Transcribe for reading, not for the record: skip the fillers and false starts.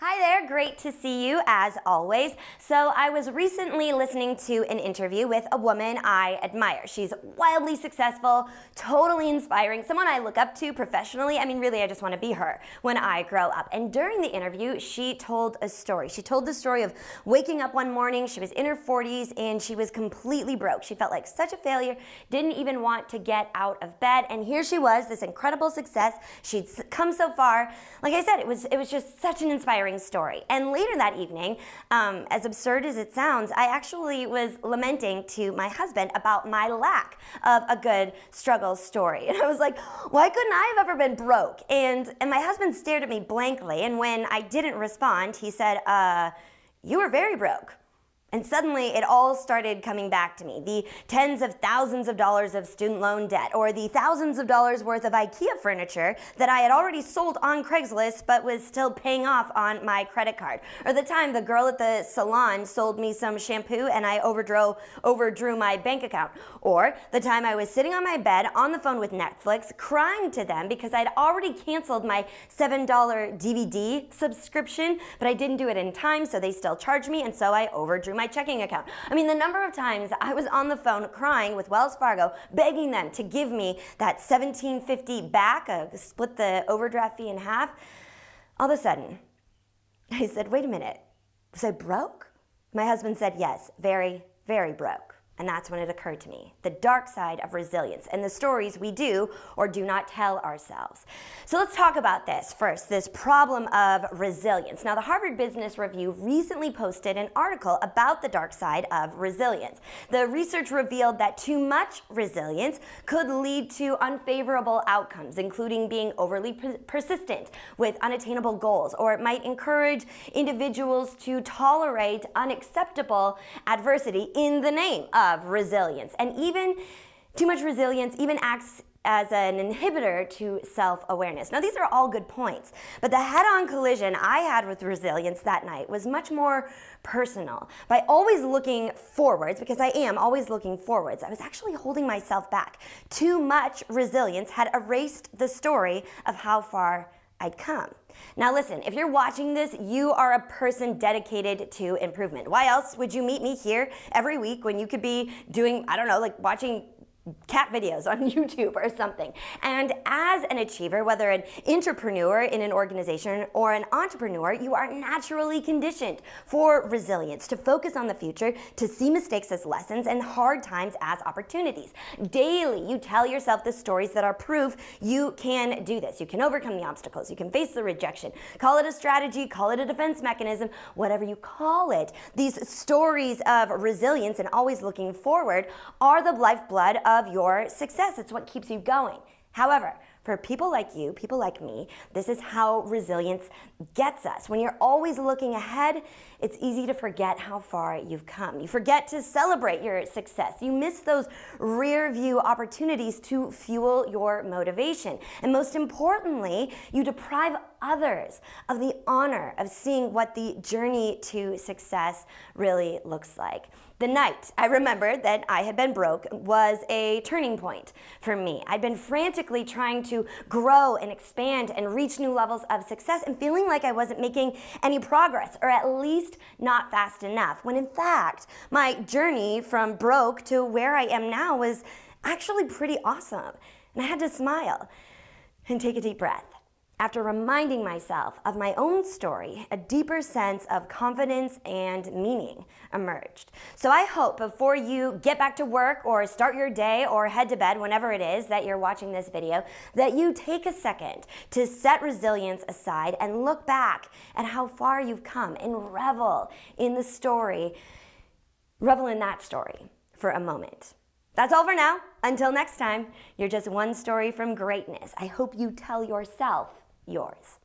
Hi there, great to see you as always. So I was recently listening to an interview with a woman I admire. She's wildly successful, totally inspiring, someone I look up to professionally. I mean, really, I just want to be her when I grow up. And during the interview, she told a story. She told the story of waking up one morning, she was in her 40s, and she was completely broke. She felt like such a failure, didn't even want to get out of bed, and here she was, this incredible success. She'd come so far. Like I said, it was just such an inspiring story. And later that evening, as absurd as it sounds, I actually was lamenting to my husband about my lack of a good struggle story. And I was like, why couldn't I have ever been broke? And my husband stared at me blankly, and when I didn't respond, he said, you were very broke. And suddenly it all started coming back to me. The tens of thousands of dollars of student loan debt, or the thousands of dollars worth of IKEA furniture that I had already sold on Craigslist but was still paying off on my credit card. Or the time the girl at the salon sold me some shampoo and I overdrew my bank account. Or the time I was sitting on my bed on the phone with Netflix crying to them because I'd already canceled my $7 DVD subscription, but I didn't do it in time, so they still charged me, and so I overdrew my checking account. I mean, the number of times I was on the phone crying with Wells Fargo, begging them to give me that $17.50 back, split the overdraft fee in half. All of a sudden, I said, wait a minute, was I broke? My husband said, yes, very, very broke. And that's when it occurred to me, the dark side of resilience and the stories we do or do not tell ourselves. So let's talk about this first, this problem of resilience. Now, the Harvard Business Review recently posted an article about the dark side of resilience. The research revealed that too much resilience could lead to unfavorable outcomes, including being overly persistent with unattainable goals, or it might encourage individuals to tolerate unacceptable adversity in the name of resilience. And even too much resilience even acts as an inhibitor to self-awareness. Now, these are all good points, but the head-on collision I had with resilience that night was much more personal. By always looking forwards, because I am always looking forwards, I was actually holding myself back. Too much resilience had erased the story of how far I'd come. Now listen, if you're watching this, you are a person dedicated to improvement. Why else would you meet me here every week when you could be doing, I don't know, like watching cat videos on YouTube or something? And as an achiever, whether an entrepreneur in an organization or an entrepreneur, you are naturally conditioned for resilience, to focus on the future, to see mistakes as lessons and hard times as opportunities. Daily, you tell yourself the stories that are proof you can do this. You can overcome the obstacles. You can face the rejection. Call it a strategy, call it a defense mechanism, whatever you call it. These stories of resilience and always looking forward are the lifeblood of your success. It's what keeps you going. However, for people like you, people like me, this is how resilience gets us. When you're always looking ahead, it's easy to forget how far you've come. You forget to celebrate your success. You miss those rear view opportunities to fuel your motivation. And most importantly, you deprive others of the honor of seeing what the journey to success really looks like. The night I remembered that I had been broke was a turning point for me. I'd been frantically trying to grow and expand and reach new levels of success and feeling like I wasn't making any progress, or at least not fast enough, when in fact, my journey from broke to where I am now was actually pretty awesome. And I had to smile and take a deep breath. After reminding myself of my own story, a deeper sense of confidence and meaning emerged. So I hope before you get back to work or start your day or head to bed, whenever it is that you're watching this video, that you take a second to set resilience aside and look back at how far you've come and revel in the story, revel in that story for a moment. That's all for now. Until next time, you're just one story from greatness. I hope you tell yourself yours.